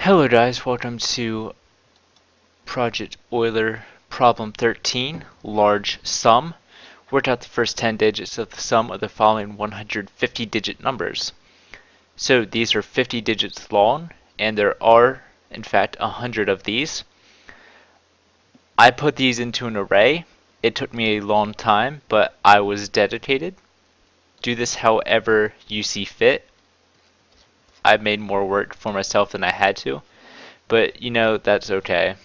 Hello guys, welcome to Project Euler Problem 13, Large Sum. Work out the first 10 digits of the sum of the following 150-digit numbers. So these are 50 digits long, and there are, in fact, 100 of these. I put these into an array. It took me a long time, but I was dedicated. Do this however you see fit. I made more work for myself than I had to, but that's okay.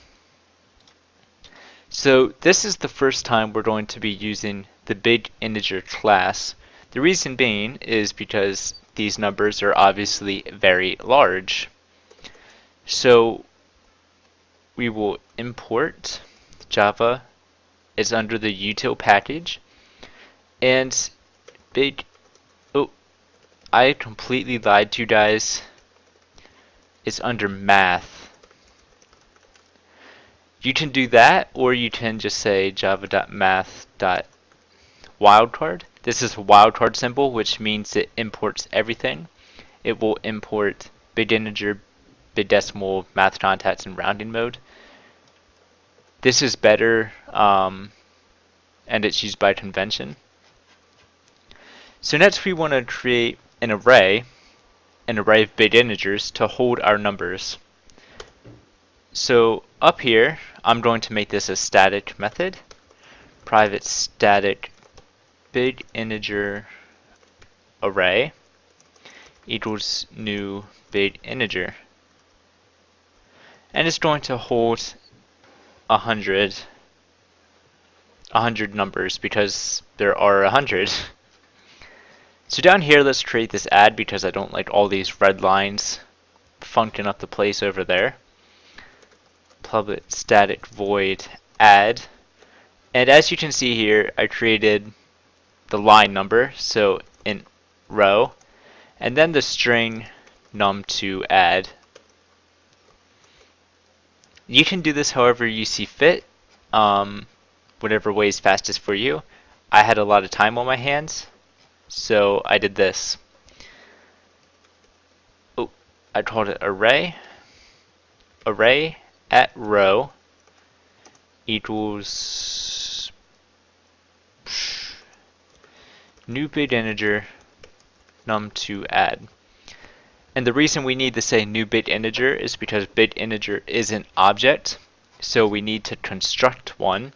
So this is the first time we're going to be using the big integer class. The reason being is because these numbers are obviously very large. So we will import Java. It's under the util package. And I completely lied to you guys. It's under math. You can do that, or you can just say java.math.wildcard. This is a wildcard symbol, which means it imports everything. It will import big integer, big decimal, math contacts, and rounding mode. This is better, and it's used by convention. So next we want to create an array of big integers to hold our numbers. So up here, I'm going to make this a static method. Private static big integer array equals new big integer. And it's going to hold 100 numbers because there are 100. So down here, let's create this add because I don't like all these red lines funking up the place over there. Public static void add. And as you can see here, I created the line number, so in row, and then the string num2 add. You can do this however you see fit, whatever way is fastest for you. I had a lot of time on my hands, so I did this. Oh, I called it array. Array at row equals new big integer num2 add. And the reason we need to say new big integer is because big integer is an object, so we need to construct one.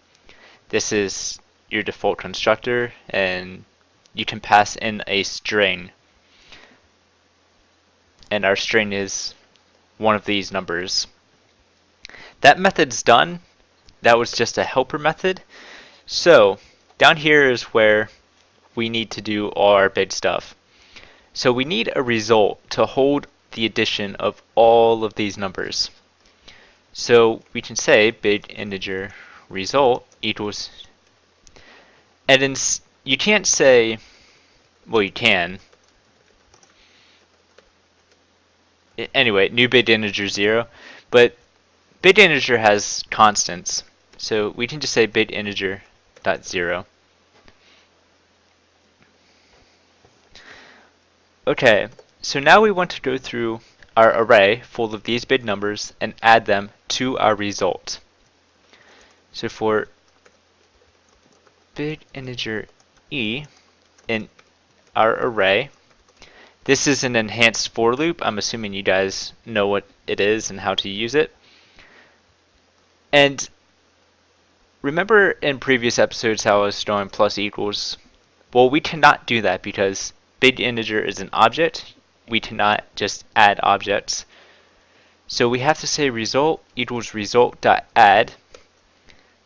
This is your default constructor, and you can pass in a string. And our string is one of these numbers. That method's done. That was just a helper method. So down here is where we need to do all our big stuff. So we need a result to hold the addition of all of these numbers. So we can say big integer result equals, and you can't say, well, you can. Anyway, new big integer 0, but big integer has constants, so we can just say big integer dot 0. Okay, so now we want to go through our array full of these big numbers and add them to our result. So for big integer e in our array, this is an enhanced for loop. I'm assuming you guys know what it is and how to use it. And remember in previous episodes how I was showing plus equals? Well, we cannot do that because big integer is an object. We cannot just add objects. So we have to say result equals result.add.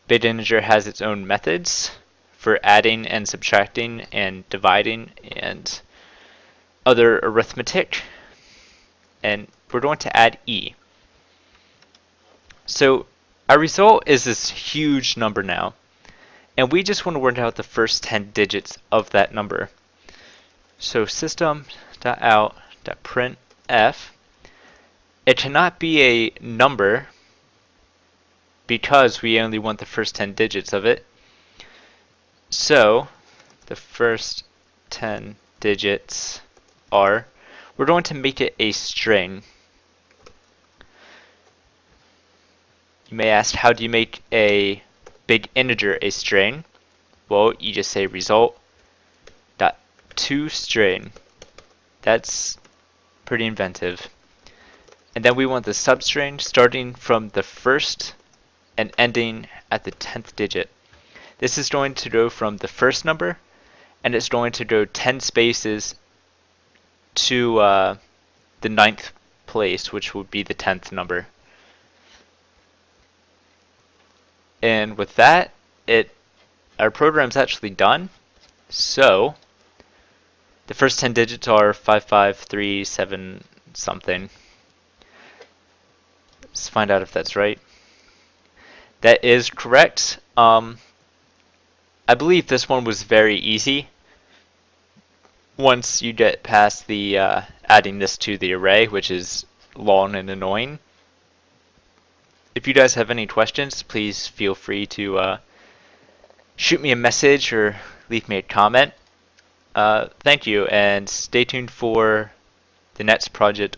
Big integer has its own methods for adding and subtracting and dividing and other arithmetic. And we're going to add e. So our result is this huge number now. And we just want to work out the first 10 digits of that number. So system.out.printf, it cannot be a number because we only want the first 10 digits of it. So the first 10 digits are, we're going to make it a string. You may ask, how do you make a big integer a string? Well, you just say result dot toString. That's pretty inventive. And then we want the substring starting from the first and ending at the 10th digit. This is going to go from the first number, and it's going to go 10 spaces to the 9th place, which would be the 10th number. And with that, our program's actually done. So the first 10 digits are 5537 something. Let's find out if that's right. That is correct. I believe this one was very easy. Once you get past the adding this to the array, which is long and annoying. If you guys have any questions, please feel free to shoot me a message or leave me a comment. Thank you, and stay tuned for the next project